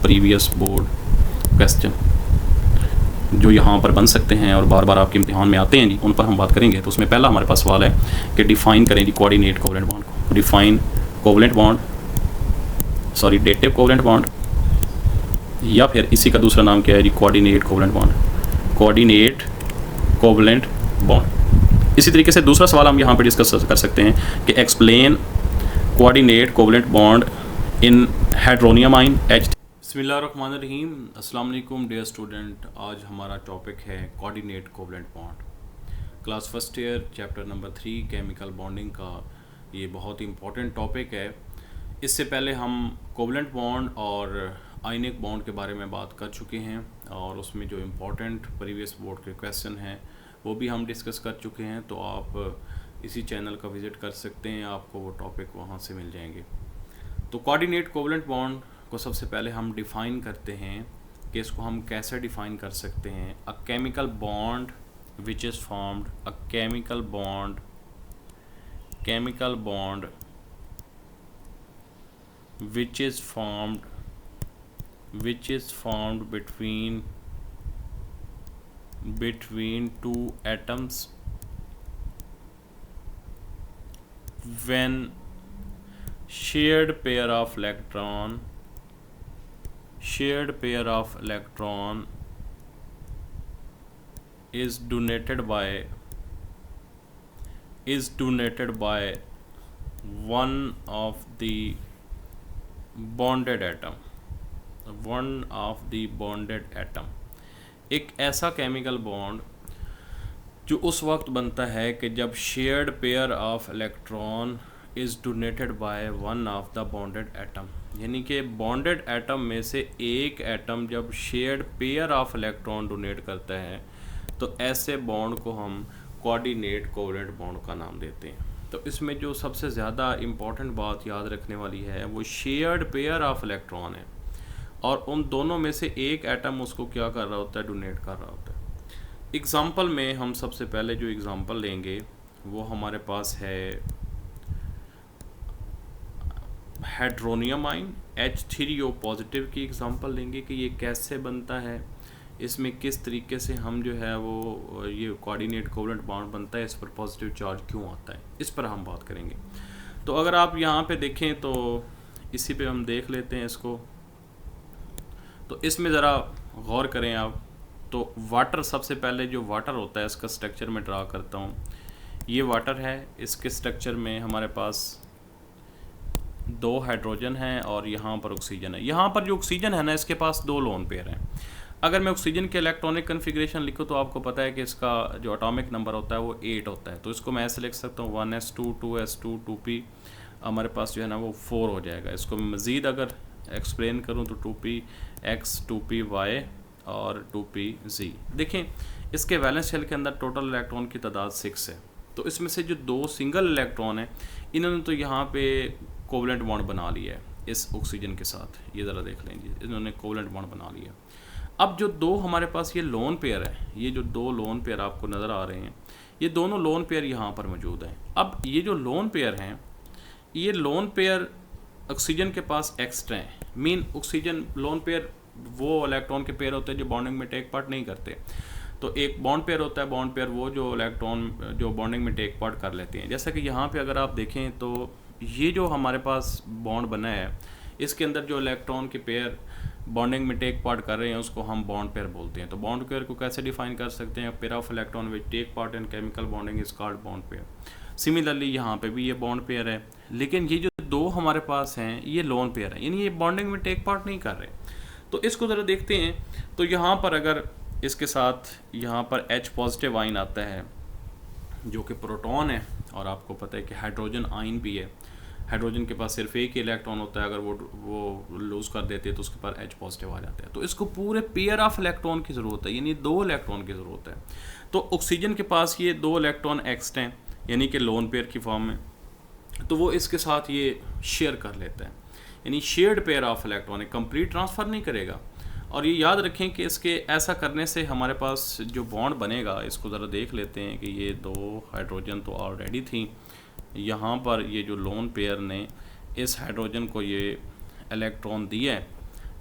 Previous board question जो यहाँ पर बन सकते हैं और बार बार आपके इम्तिहान में आते हैं जी, उन पर हम बात करेंगे। तो उसमें पहला हमारे पास सवाल है कि डिफ़ाइन करें जी कोऑर्डिनेट कोवेलेंट बॉन्ड को। Define covalent bond, sorry dative covalent bond, या फिर इसी का दूसरा नाम क्या है जी, coordinate covalent bond. Coordinate covalent bond. इसी तरीके से दूसरा सवाल हम यहाँ पे डिस्कस कर सकते हैं कि explain coordinate covalent bond in hydronium ion H। बिस्मिल्लाहिर्रहमानिर्रहीम, अस्सलाम वालेकुम डियर स्टूडेंट। आज हमारा टॉपिक है coordinate covalent bond. Class first year chapter number 3 chemical bonding का ये बहुत ही इम्पोर्टेंट टॉपिक है। इससे पहले हम कोवेलेंट बॉन्ड और आयनिक बॉन्ड के बारे में बात कर चुके हैं और उसमें जो इम्पोर्टेंट प्रीवियस बोर्ड के क्वेश्चन हैं वो भी हम डिस्कस कर चुके हैं। तो आप इसी चैनल का विज़िट कर सकते हैं, आपको वो टॉपिक वहाँ से मिल जाएंगे। तो कोऑर्डिनेट कोवेलेंट बॉन्ड को सबसे पहले हम डिफ़ाइन करते हैं कि इसको हम कैसे डिफ़ाइन कर सकते हैं। A chemical bond which is formed, a chemical bond which is formed between two atoms when shared pair of electron is donated by one of the bonded atom। एक ऐसा केमिकल बॉन्ड जो उस वक्त बनता है कि जब shared pair of electron is donated by one of the bonded atom, यानी कि बॉन्डेड एटम में से एक एटम जब shared pair of electron donate करता है तो ऐसे बॉन्ड को हम कोऑर्डिनेट कोवेलेंट बॉन्ड का नाम देते हैं। तो इसमें जो सबसे ज़्यादा इम्पॉर्टेंट बात याद रखने वाली है वो शेयर्ड पेयर ऑफ इलेक्ट्रॉन है और उन दोनों में से एक एटम उसको क्या कर रहा होता है, डोनेट कर रहा होता है। एग्ज़ाम्पल में हम सबसे पहले जो एग्ज़ाम्पल लेंगे वो हमारे पास है हाइड्रोनियम आइन H3O पॉजिटिव की एग्ज़ाम्पल लेंगे कि ये कैसे बनता है, इसमें किस तरीके से हम जो है वो ये कोऑर्डिनेट कोवेलेंट बॉन्ड बनता है, इस पर पॉजिटिव चार्ज क्यों आता है, इस पर हम बात करेंगे। तो अगर आप यहाँ पे देखें तो इसी पे हम देख लेते हैं इसको। तो इसमें ज़रा गौर करें आप। तो वाटर, सबसे पहले जो वाटर होता है इसका स्ट्रक्चर मैं ड्रा करता हूँ। ये वाटर है, इसके स्ट्रक्चर में हमारे पास 2 हाइड्रोजन हैं और यहाँ पर ऑक्सीजन है। यहाँ पर जो ऑक्सीजन है ना, इसके पास 2 लोन पेयर हैं। अगर मैं ऑक्सीजन के इलेक्ट्रॉनिक कन्फिग्रेशन लिखूँ तो आपको पता है कि इसका जो एटॉमिक नंबर होता है वो 8 होता है। तो इसको मैं ऐसे लिख सकता हूँ 1s2 2s2 2p, हमारे पास जो है ना वो 4 हो जाएगा। इसको मैं मज़ीद अगर एक्सप्लेन करूँ तो 2px 2py और 2pz। देखें इसके वैलेंस शेल के अंदर टोटल इलेक्ट्रॉन की तादाद 6 है। तो इसमें से जो 2 सिंगल इलेक्ट्रॉन है इन्होंने तो यहाँ पे कोवेलेंट बॉन्ड बना लिया है इस ऑक्सीजन के साथ। ये ज़रा देख लेंगे, इन्होंने कोवेलेंट बॉन्ड बना लिया। अब जो 2 हमारे पास ये लोन पेयर है, ये जो 2 लोन पेयर आपको नज़र आ रहे हैं, ये दोनों लोन पेयर यहाँ पर मौजूद हैं। अब ये जो लोन पेयर हैं, ये लोन पेयर ऑक्सीजन के पास एक्स्ट्रा हैं। मीन ऑक्सीजन लोन पेयर वो इलेक्ट्रॉन के पेयर होते हैं जो बॉन्डिंग में टेक पार्ट नहीं करते। तो एक बॉन्ड पेयर होता है, बॉन्ड पेयर वो जो इलेक्ट्रॉन जो बॉन्डिंग में टेक पार्ट कर लेते हैं। जैसा कि यहाँ पे अगर आप देखें तो ये जो हमारे पास बॉन्ड बना है इसके अंदर जो इलेक्ट्रॉन के पेयर बॉन्डिंग में टेक पार्ट कर रहे हैं उसको हम बॉन्ड पेयर बोलते हैं। तो बॉन्ड पेयर को कैसे डिफाइन कर सकते हैं, pair of electron which take part in chemical bonding is called bond pair. Similarly यहाँ पे भी ये बॉन्ड पेयर है, लेकिन ये जो 2 हमारे पास हैं ये लोन पेयर है, यानी ये बॉन्डिंग में टेक पार्ट नहीं कर रहे। तो इसको ज़रा देखते हैं। तो यहाँ पर अगर इसके साथ यहाँ पर H पॉजिटिव आइन आता है जो कि प्रोटॉन है, और आपको पता है कि हाइड्रोजन आइन भी है। हाइड्रोजन के पास सिर्फ एक ही इलेक्ट्रॉन होता है, अगर वो लूज़ कर देते हैं तो उसके पास H पॉजिटिव आ जाता है। तो इसको पूरे पेयर ऑफ इलेक्ट्रॉन की ज़रूरत है, यानी 2 इलेक्ट्रॉन की ज़रूरत है। तो ऑक्सीजन के पास ये 2 इलेक्ट्रॉन एक्स्ट्रा हैं, यानी कि लोन पेयर की फॉर्म में, तो वो इसके साथ ये शेयर कर लेता है, यानी शेयर्ड पेयर ऑफ इलेक्ट्रॉन है, कंप्लीट ट्रांसफ़र नहीं करेगा। और ये याद रखें कि इसके ऐसा करने से हमारे पास जो बॉन्ड बनेगा, इसको ज़रा देख लेते हैं कि ये 2 हाइड्रोजन तो ऑलरेडी थी। यहाँ पर ये जो लोन पेयर ने इस हाइड्रोजन को ये इलेक्ट्रॉन दिया है,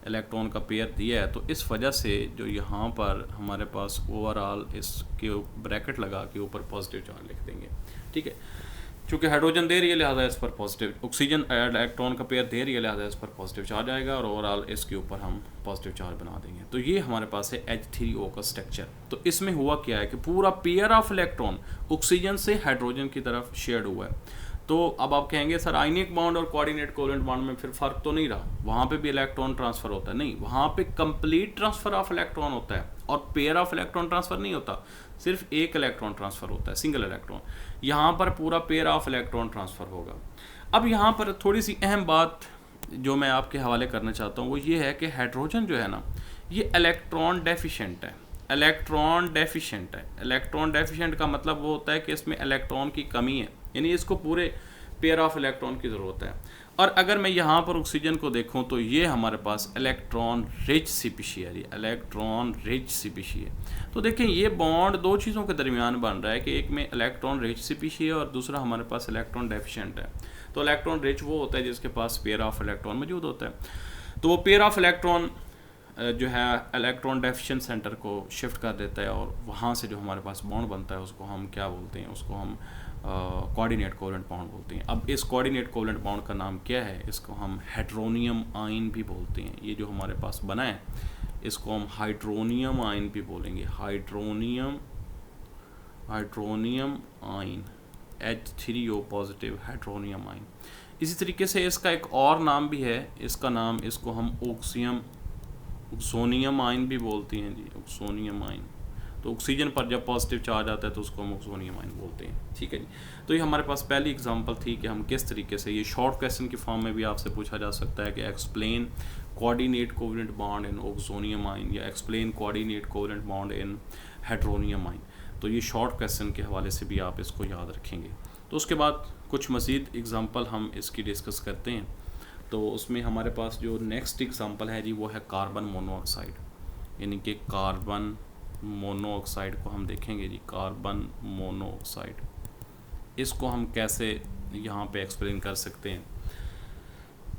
इलेक्ट्रॉन का पेयर दिया है, तो इस वजह से जो यहाँ पर हमारे पास ओवरऑल इसके ब्रैकेट लगा के ऊपर पॉजिटिव चार्ज लिख देंगे, ठीक है। चूँकि हाइड्रोजन दे रही है लिहाजा इस पर पॉजिटिव, ऑक्सीजन इलेक्ट्रॉन का पेयर दे रही है लिहाजा इस पर पॉजिटिव चार्ज आएगा और ओवरऑल इसके ऊपर हम पॉजिटिव चार्ज बना देंगे। तो ये हमारे पास है H3O का स्ट्रक्चर। तो इसमें हुआ क्या है कि पूरा पेयर ऑफ इलेक्ट्रॉन ऑक्सीजन से हाइड्रोजन की तरफ शेयर्ड हुआ है। तो अब आप कहेंगे सर आयनिक बॉन्ड और कोऑर्डिनेट कोवेलेंट बॉन्ड में फिर फर्क तो नहीं रहा, वहाँ पे भी इलेक्ट्रॉन ट्रांसफर होता है? नहीं, वहाँ पे कंप्लीट ट्रांसफर ऑफ इलेक्ट्रॉन होता है और पेयर ऑफ इलेक्ट्रॉन ट्रांसफर नहीं होता, सिर्फ एक इलेक्ट्रॉन ट्रांसफर होता है, सिंगल इलेक्ट्रॉन। यहाँ पर पूरा पेयर ऑफ इलेक्ट्रॉन ट्रांसफर होगा। अब यहाँ पर थोड़ी सी अहम बात जो मैं आपके हवाले करना चाहता हूँ वो ये है कि हाइड्रोजन जो है ना, ये इलेक्ट्रॉन डेफिशिएंट है। इलेक्ट्रॉन डेफिशिएंट है। इलेक्ट्रॉन डेफिशिएंट का मतलब वो होता है कि इसमें इलेक्ट्रॉन की कमी है, यानी इसको पूरे पेयर ऑफ इलेक्ट्रॉन की ज़रूरत है। और अगर मैं यहाँ पर ऑक्सीजन को देखूँ तो ये हमारे पास इलेक्ट्रॉन रिच स्पीशीज है, इलेक्ट्रॉन रिच स्पीशीज है। तो देखें ये बॉन्ड दो चीज़ों के दरमियान बन रहा है कि एक में इलेक्ट्रॉन रिच स्पीशीज है और दूसरा हमारे पास इलेक्ट्रॉन डेफिशिएंट है। तो इलेक्ट्रॉन रिच वो होता है जिसके पास पेयर ऑफ इलेक्ट्रॉन मौजूद होता है। तो वो पेयर ऑफ इलेक्ट्रॉन जो है इलेक्ट्रॉन डेफिशिएंट सेंटर को शिफ्ट कर देता है और वहाँ से जो हमारे पास बॉन्ड बनता है उसको हम क्या बोलते हैं, उसको हम कोऑर्डिनेट कोवेलेंट बॉन्ड बोलते हैं। अब इस कोऑर्डिनेट कोवेलेंट बॉन्ड का नाम क्या है? इसको हम हाइड्रोनियम आयन भी बोलते हैं। ये जो हमारे पास बना है इसको हम हाइड्रोनियम आयन भी बोलेंगे, hydronium ion, H3O positive hydronium ion. इसी तरीके से इसका एक और नाम भी है, इसका नाम, इसको हम ऑक्सोनियम आयन भी बोलते हैं जी, ऑक्सोनियम आयन। तो ऑक्सीजन पर जब पॉजिटिव चार्ज आता है तो उसको हम ऑक्सोनियम आयन बोलते हैं, ठीक है जी। तो ये हमारे पास पहली एग्जांपल थी कि हम किस तरीके से, ये शॉर्ट क्वेश्चन की फॉर्म में भी आपसे पूछा जा सकता है कि explain coordinate covalent bond in oxonium ion या explain coordinate covalent bond in hydronium ion. तो ये शॉर्ट क्वेश्चन के हवाले से भी आप इसको याद रखेंगे। तो उसके बाद कुछ मज़ीद एग्जांपल हम इसकी डिस्कस करते हैं। तो उसमें हमारे पास जो नेक्स्ट एग्जांपल है जी वो है कार्बन मोनोऑक्साइड, यानी कि कार्बन मोनोऑक्साइड को हम देखेंगे जी। कार्बन मोनोऑक्साइड, इसको हम कैसे यहाँ पे एक्सप्लेन कर सकते हैं?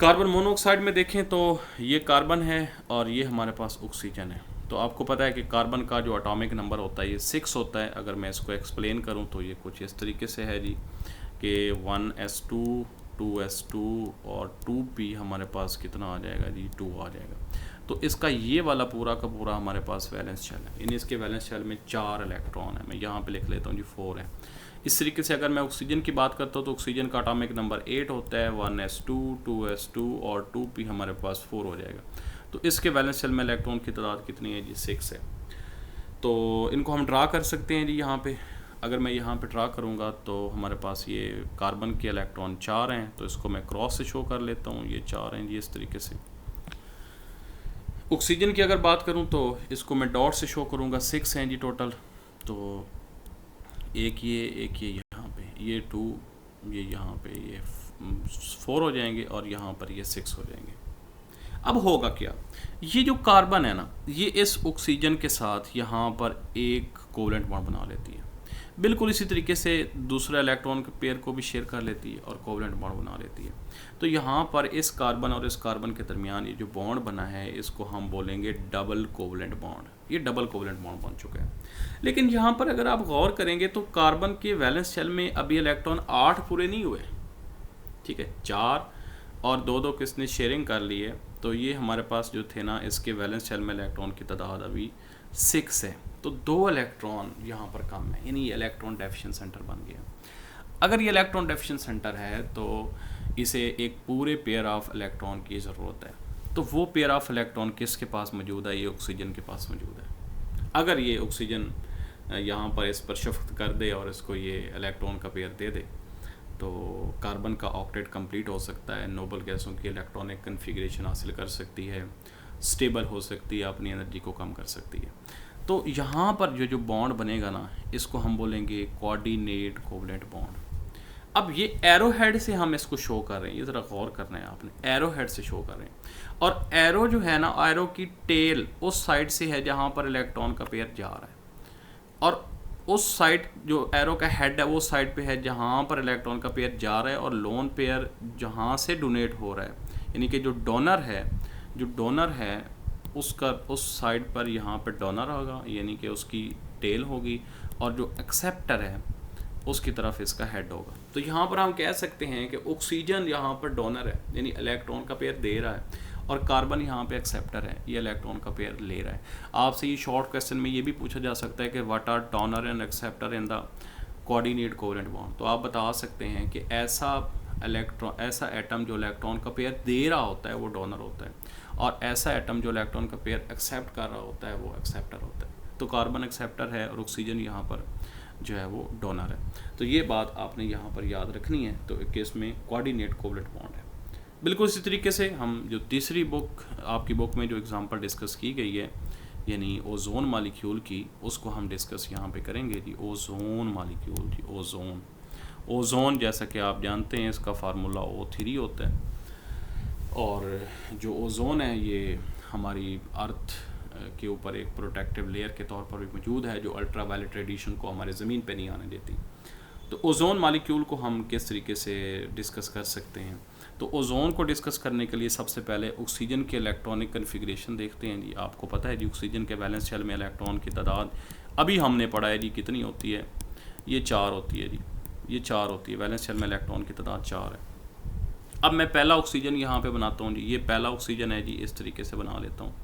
कार्बन मोनोऑक्साइड में देखें तो ये कार्बन है और ये हमारे पास ऑक्सीजन है। तो आपको पता है कि कार्बन का जो एटॉमिक नंबर होता है ये 6 होता है। अगर मैं इसको एक्सप्लेन करूँ तो ये कुछ इस तरीके से है जी कि 1s2 2s2 और 2p हमारे पास कितना आ जाएगा जी, 2 आ जाएगा। तो इसका ये वाला पूरा का पूरा हमारे पास वैलेंस शेल है, यानी इसके वैलेंस शेल में 4 इलेक्ट्रॉन है। मैं यहाँ पे लिख लेता हूँ जी 4 है। इस तरीके से अगर मैं ऑक्सीजन की बात करता हूँ तो ऑक्सीजन का एटॉमिक नंबर 8 होता है, 1s2 2s2 और 2p हमारे पास 4 हो जाएगा। तो इसके वैलेंस शेल में इलेक्ट्रॉन की तादाद कितनी है जी, 6 है। तो इनको हम ड्रा कर सकते हैं जी यहाँ पे। अगर मैं यहाँ पे ड्रा करूँगा तो हमारे पास ये कार्बन के इलेक्ट्रॉन 4 हैं, तो इसको मैं क्रॉस से शो कर लेता हूँ, ये 4 हैं जी इस तरीके से। ऑक्सीजन की अगर बात करूँ तो इसको मैं डॉट से शो करूँगा, 6 हैं जी टोटल। तो एक ये यहाँ पे, ये 2, ये यहाँ पे, ये 4 हो जाएंगे और यहाँ पर ये 6 हो जाएंगे। अब होगा क्या, ये जो कार्बन है ना, ये इस ऑक्सीजन के साथ यहाँ पर एक कोवेलेंट बॉन्ड बना लेती है। बिल्कुल इसी तरीके से दूसरा इलेक्ट्रॉन के पेयर को भी शेयर कर लेती है और कोवेलेंट बॉन्ड बना लेती है। तो यहाँ पर इस कार्बन और इस कार्बन के दरमियान ये जो बॉन्ड बना है इसको हम बोलेंगे डबल कोवेलेंट बॉन्ड। ये डबल कोवेलेंट बॉन्ड बन चुका है। लेकिन यहाँ पर अगर आप गौर करेंगे तो कार्बन के वैलेंस शेल में अभी इलेक्ट्रॉन 8 पूरे नहीं हुए, ठीक है, 4 और 2 किसने शेयरिंग कर ली है। तो ये हमारे पास जो थे ना, इसके वैलेंस शेल में इलेक्ट्रॉन की तादाद अभी 6 है। तो 2 इलेक्ट्रॉन यहाँ पर कम है, यानी ये इलेक्ट्रॉन डेफिशिएंट सेंटर बन गया। अगर ये इलेक्ट्रॉन डेफिशिएंट सेंटर है तो इसे एक पूरे पेयर ऑफ इलेक्ट्रॉन की ज़रूरत है। तो वो पेयर ऑफ इलेक्ट्रॉन किसके पास मौजूद है? ये ऑक्सीजन के पास मौजूद है। अगर ये ऑक्सीजन यहाँ पर इस पर शिफ्ट कर दे और इसको ये इलेक्ट्रॉन का पेयर दे दे तो कार्बन का ऑक्टेट कंप्लीट हो सकता है, नोबल गैसों की इलेक्ट्रॉनिक कन्फिग्रेशन हासिल कर सकती है, स्टेबल हो सकती है, अपनी एनर्जी को कम कर सकती है। तो यहाँ पर जो बॉन्ड बनेगा ना, इसको हम बोलेंगे कोऑर्डिनेट कोवेलेंट बॉन्ड। अब ये एरो हेड से हम इसको शो कर रहे हैं, ये ज़रा गौर करना है आपने, एरो हेड से शो कर रहे हैं। और एरो जो है ना, एरो की टेल उस साइड से है जहाँ पर इलेक्ट्रॉन का पेयर जा रहा है, और उस साइड जो एरो का हेड है वो साइड पे है जहाँ पर इलेक्ट्रॉन का पेयर जा रहा है और लोन पेयर जहाँ से डोनेट हो रहा है, यानी कि जो डोनर है जो डोनर है उसका उस साइड पर यहाँ पर डोनर होगा, यानी कि उसकी टेल होगी, और जो एक्सेप्टर है उसकी तरफ इसका हेड होगा। तो यहाँ पर हम कह सकते हैं कि ऑक्सीजन यहाँ पर डोनर है, यानी इलेक्ट्रॉन का पेयर दे रहा है, और कार्बन यहाँ पे एक्सेप्टर है, ये इलेक्ट्रॉन का पेयर ले रहा है। आपसे ये शॉर्ट क्वेश्चन में ये भी पूछा जा सकता है कि what are donor and acceptor in the coordinate covalent bond. तो आप बता सकते हैं कि ऐसा एटम जो इलेक्ट्रॉन का पेयर दे रहा होता है वो डोनर होता है, और ऐसा एटम जो इलेक्ट्रॉन का पेयर एक्सेप्ट कर रहा होता है वो एक्सेप्टर होता है। तो कार्बन एक्सेप्टर है और ऑक्सीजन यहाँ पर जो है वो डोनर है। तो ये बात आपने यहाँ पर याद रखनी है। तो एक केस में कोऑर्डिनेट कोवेलेंट बॉन्ड है। बिल्कुल इसी तरीके से हम जो तीसरी बुक आपकी बुक में जो एग्जांपल डिस्कस की गई है, यानी ओजोन मालिक्यूल की, उसको हम डिस्कस यहाँ पे करेंगे जी। ओजोन मालिक्यूल जी, ओजोन जैसा कि आप जानते हैं इसका फार्मूला O3 होता है, और जो ओजोन है ये हमारी अर्थ के ऊपर एक प्रोटेक्टिव लेयर के तौर पर भी मौजूद है, जो अल्ट्रावायलेट रेडिएशन को हमारे ज़मीन पे नहीं आने देती। तो ओजोन मालिक्यूल को हम किस तरीके से डिस्कस कर सकते हैं? तो ओजोन को डिस्कस करने के लिए सबसे पहले ऑक्सीजन के इलेक्ट्रॉनिक कन्फिग्रेशन देखते हैं जी। आपको पता है जी ऑक्सीजन के वैलेंस शेल में इलेक्ट्रॉन की तादाद अभी हमने पढ़ा है जी कितनी होती है, ये 4 होती है जी, ये 4 होती है। वैलेंस शेल में इलेक्ट्रॉन की तादाद 4 है। अब मैं पहला ऑक्सीजन यहाँ पे बनाता हूँ जी, ये पहला ऑक्सीजन है जी, इस तरीके से बना लेता हूँ।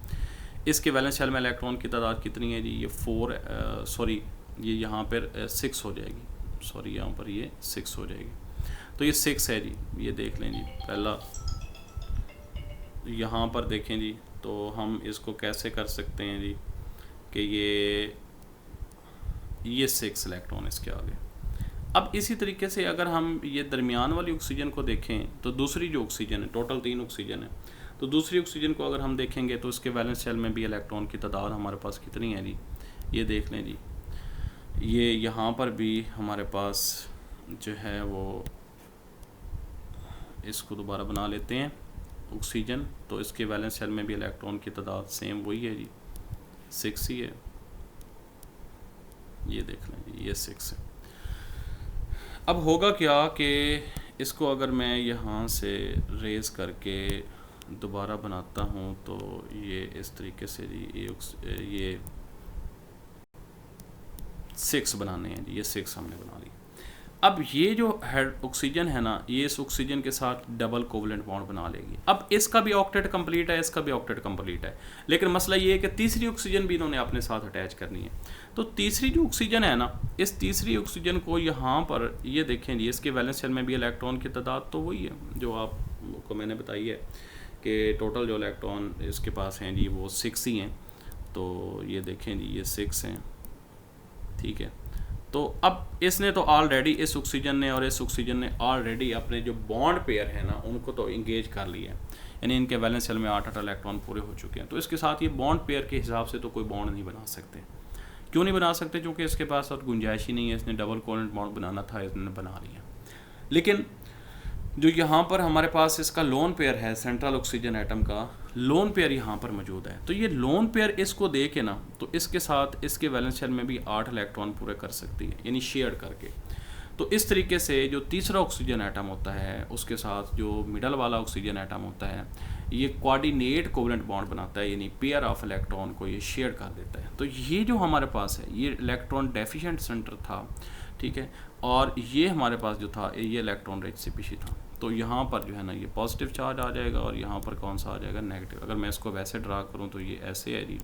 इसके वैलेंस शेल में इलेक्ट्रॉन की तादाद कितनी है जी, ये 4 सॉरी ये यहाँ पर 6 हो जाएगी, सॉरी यहाँ पर ये 6 हो जाएगी। तो ये 6 है जी, ये देख लें जी। पहला यहाँ पर देखें जी, तो हम इसको कैसे कर सकते हैं जी कि ये 6 इलेक्ट्रॉन इसके आगे। अब इसी तरीके से अगर हम ये दरमियान वाली ऑक्सीजन को देखें, तो दूसरी जो ऑक्सीजन है, टोटल 3 ऑक्सीजन है, तो दूसरी ऑक्सीजन को अगर हम देखेंगे तो इसके वैलेंस शेल में भी इलेक्ट्रॉन की तादाद हमारे पास कितनी है जी, ये देख लें जी। ये यहाँ पर भी हमारे पास जो है वो, इसको दोबारा बना लेते हैं ऑक्सीजन, तो इसके वैलेंस शेल में भी इलेक्ट्रॉन की तादाद सेम वही है जी, 6 ही है। ये देख लें जी, ये 6 है। अब होगा क्या कि इसको अगर मैं यहाँ से रेज करके दोबारा बनाता हूँ, तो ये इस तरीके से जी, ये 6 बनाने हैं जी, ये 6 हमने बना ली। अब ये जो ऑक्सीजन है ना, ये इस ऑक्सीजन के साथ डबल कोवेलेंट बॉन्ड बना लेगी। अब इसका भी ऑक्टेट कंप्लीट है, इसका भी ऑक्टेट कंप्लीट है, लेकिन मसला ये है कि तीसरी ऑक्सीजन भी इन्होंने अपने साथ अटैच करनी है। तो तीसरी जो ऑक्सीजन है ना, इस तीसरी ऑक्सीजन को यहाँ पर ये देखें जी, इसके वैलेंस शेल में भी इलेक्ट्रॉन की तादाद तो वही है जो आपको मैंने बताई है कि टोटल जो इलेक्ट्रॉन इसके पास हैं जी वो 6 ही हैं। तो ये देखें जी, ये 6 हैं, ठीक है। तो अब इसने तो ऑलरेडी, इस ऑक्सीजन ने और इस ऑक्सीजन ने ऑलरेडी अपने जो बॉन्ड पेयर है ना उनको तो इंगेज कर लिया है, यानी इनके वैलेंस शेल में 8 इलेक्ट्रॉन पूरे हो चुके हैं। तो इसके साथ ये बॉन्ड पेयर के हिसाब से तो कोई बॉन्ड नहीं बना सकते। क्यों नहीं बना सकते? क्योंकि इसके पास और गुंजाइश ही नहीं है, इसने डबल कोवेलेंट बॉन्ड बनाना था, इसने बना लिया। लेकिन जो यहाँ पर हमारे पास इसका लोन पेयर है, सेंट्रल ऑक्सीजन एटम का लोन पेयर यहाँ पर मौजूद है। तो ये लोन पेयर इसको दे के ना, तो इसके साथ इसके वैलेंस शेल में भी 8 इलेक्ट्रॉन पूरे कर सकती है, यानी शेयर करके। तो इस तरीके से जो तीसरा ऑक्सीजन एटम होता है उसके साथ जो मिडल वाला ऑक्सीजन एटम होता है, ये कोऑर्डिनेट कोवेलेंट बॉन्ड बनाता है, यानी पेयर ऑफ इलेक्ट्रॉन को ये शेयर कर देता है। तो ये जो हमारे पास है, ये इलेक्ट्रॉन डेफिशिएंट सेंटर था, ठीक है, और ये हमारे पास जो था ये इलेक्ट्रॉन रिच CP3 था। तो यहाँ पर जो है ना ये पॉजिटिव चार्ज आ जाएगा, और यहाँ पर कौन सा आ जाएगा, नेगेटिव। अगर मैं इसको वैसे ड्रा करूँ तो ये ऐसे है जी,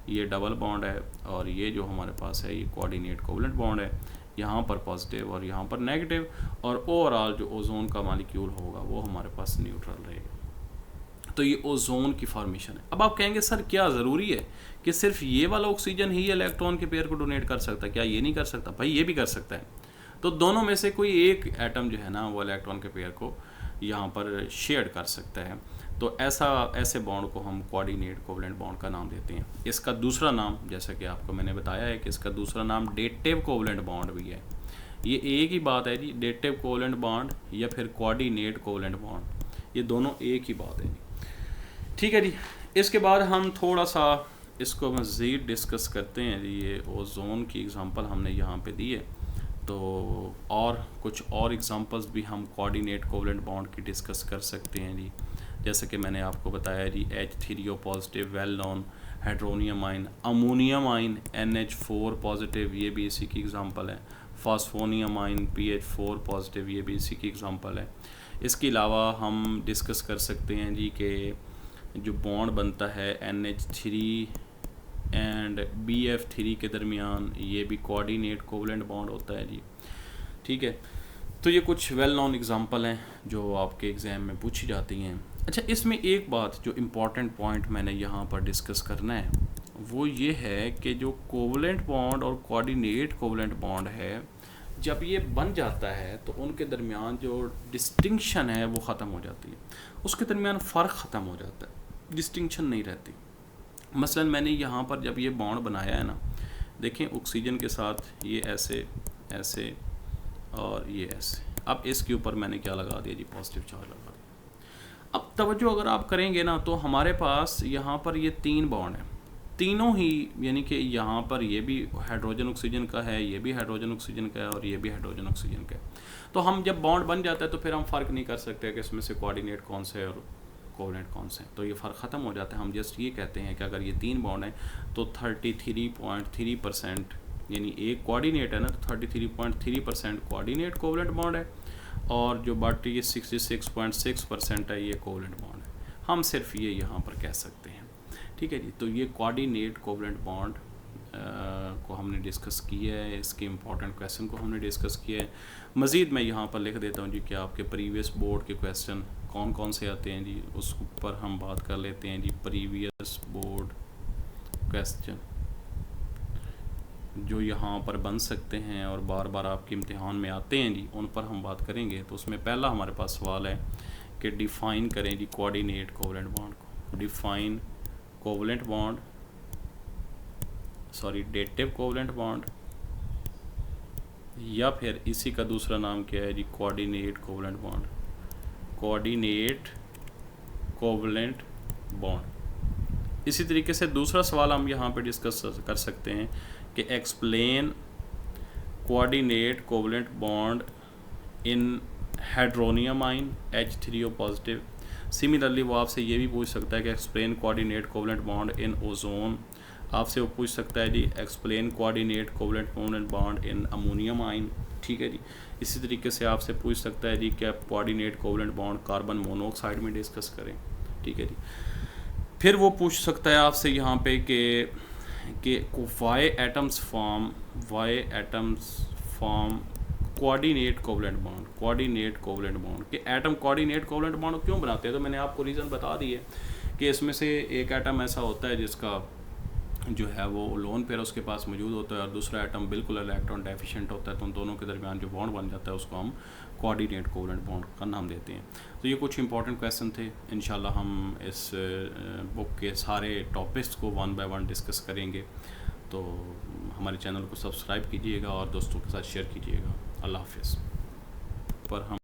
ये डबल बॉन्ड है, और ये जो हमारे पास है ये कोऑर्डिनेट कोवेलेंट बॉन्ड है, यहाँ पर पॉजिटिव और यहाँ पर नेगेटिव, और ओवरऑल जो ओजोन का मॉलिक्यूल होगा वो हमारे पास न्यूट्रल रहेगा। तो ये ओजोन की फॉर्मेशन है। अब आप कहेंगे सर क्या ज़रूरी है कि सिर्फ ये वाला ऑक्सीजन ही इलेक्ट्रॉन के पेयर को डोनेट कर सकता है, क्या ये नहीं कर सकता? भाई ये भी कर सकता है। तो दोनों में से कोई एक एटम जो है ना वो इलेक्ट्रॉन के पेयर को यहाँ पर शेयर कर सकता है। तो ऐसे बॉन्ड को हम कोऑर्डिनेट कोवेलेंट बॉन्ड का नाम देते हैं। इसका दूसरा नाम, जैसा कि आपको मैंने बताया है कि इसका दूसरा नाम डेटिव कोवेलेंट बॉन्ड भी है। ये एक ही बात है जी, डेटिव कोवेलेंट बॉन्ड या फिर कोऑर्डिनेट कोवेलेंट बॉन्ड, ये दोनों एक ही बात है जी। ठीक है जी, इसके बाद हम थोड़ा सा इसको मज़ीद डिस्कस करते हैं जी। ये ओजोन की एग्ज़ाम्पल हमने यहाँ पे दी है, तो और कुछ और एग्ज़ाम्पल्स भी हम कोऑर्डिनेट कोवेलेंट बॉन्ड की डिस्कस कर सकते हैं जी। जैसे कि मैंने आपको बताया जी H3O positive well non hydronium आइन, अमोनियम आइन NH4 पॉजिटिव, ये भी इसी की एग्जांपल है। फास्फोनियम आइन PH4 पॉजिटिव, ये भी इसी की एग्जांपल है। इसके अलावा हम डिस्कस कर सकते हैं जी कि जो बॉन्ड बनता है NH3 एंड BF3 के दरमियान, ये भी कोऑर्डिनेट कोवलेंट बॉन्ड होता है जी, ठीक है। तो ये कुछ वेल नॉन एग्जांपल हैं जो आपके एग्ज़ाम में पूछी जाती हैं। अच्छा, इसमें एक बात जो इम्पॉर्टेंट पॉइंट मैंने यहाँ पर डिस्कस करना है वो ये है कि जो कोवलेंट बॉन्ड और कोऑर्डिनेट कोवलेंट बॉन्ड है, जब ये बन जाता है तो उनके दरमियान जो डिस्टिंक्शन है वो ख़त्म हो जाती है, उसके दरमियान फ़र्क ख़त्म हो जाता है, डिस्टिंक्शन नहीं रहती। मसलन मैंने यहाँ पर जब ये बॉन्ड बनाया है ना, देखें ऑक्सीजन के साथ ये ऐसे ऐसे और ये ऐसे, अब इसके ऊपर मैंने क्या लगा दिया जी, पॉजिटिव चार्ज लगा दिया। अब तवज्जो अगर आप करेंगे ना तो हमारे पास यहाँ पर ये 3 बॉन्ड हैं, तीनों ही, यानी कि यहाँ पर ये भी हाइड्रोजन ऑक्सीजन का है, ये भी हाइड्रोजन ऑक्सीजन का है और ये भी हाइड्रोजन ऑक्सीजन का है। तो हम जब बॉन्ड बन जाता है तो फिर हम फ़र्क नहीं कर सकते कि इसमें से कोऑर्डिनेट कौन से और कोवलेंट कौन से हैं, तो ये फ़र्क ख़त्म हो जाता है। हम जस्ट ये कहते हैं कि अगर ये 3 बॉन्ड हैं तो 33.3%, यानी एक कोऑर्डिनेट है ना, तो 33.3% कोऑर्डिनेट कोवलेंट बॉन्ड है और जो बाकी ये 66.6% है ये कोवलेंट बॉन्ड है। हम सिर्फ ये यहाँ पर कह सकते हैं, ठीक है जी। तो ये कोऑर्डिनेट कोवलेंट बॉन्ड को हमने डिस्कस किया है, इसके इम्पॉर्टेंट क्वेश्चन को हमने डिस्कस किया है। मज़ीद मैं यहाँ पर लिख देता हूँ जी कि आपके प्रीवियस बोर्ड के क्वेश्चन कौन कौन से आते हैं जी, उस पर हम बात कर लेते हैं जी। प्रीवियस बोर्ड क्वेश्चन जो यहाँ पर बन सकते हैं और बार बार आपके इम्तिहान में आते हैं जी, उन पर हम बात करेंगे। तो उसमें पहला हमारे पास सवाल है कि डिफ़ाइन करें जी कोऑर्डिनेट कोवलेंट बॉन्ड को। Define covalent bond, sorry dative covalent bond, या फिर इसी का दूसरा नाम क्या है जी, coordinate covalent bond. Coordinate covalent bond. इसी तरीके से दूसरा सवाल हम यहाँ पे डिस्कस कर सकते हैं कि explain coordinate covalent bond in hydronium आइन H3O पॉजिटिव। सिमिलरली वो आपसे ये भी पूछ सकता है कि explain coordinate covalent bond in ozone. आपसे वो पूछ सकता है जी explain coordinate covalent bond in ammonium ion, ठीक है जी। इसी तरीके से आपसे पूछ सकता है जी कि आप coordinate covalent bond carbon monoxide में डिस्कस करें, ठीक है जी। फिर वो पूछ सकता है आपसे यहाँ पे कि why atoms form coordinate covalent bond कि एटम कोऑर्डिनेट कोवलेंट बॉन्ड क्यों बनाते हैं। तो मैंने आपको रीज़न बता दी है कि इसमें से एक एटम ऐसा होता है जिसका जो है वो लोन पेयर उसके पास मौजूद होता है और दूसरा एटम बिल्कुल इलेक्ट्रॉन डेफिशिएंट होता है, तो उन दोनों के दरमियान जो बॉन्ड बन जाता है उसको हम कोऑर्डिनेट कोवलेंट बॉन्ड का नाम देते हैं। तो ये कुछ इंपॉर्टेंट क्वेश्चन थे। इंशाल्लाह हम इस बुक के सारे टॉपिक्स को 1 बाय 1 डिस्कस करेंगे। तो हमारे चैनल को सब्सक्राइब कीजिएगा और दोस्तों के साथ शेयर कीजिएगा। अल्लाह हाफिज़। पर हम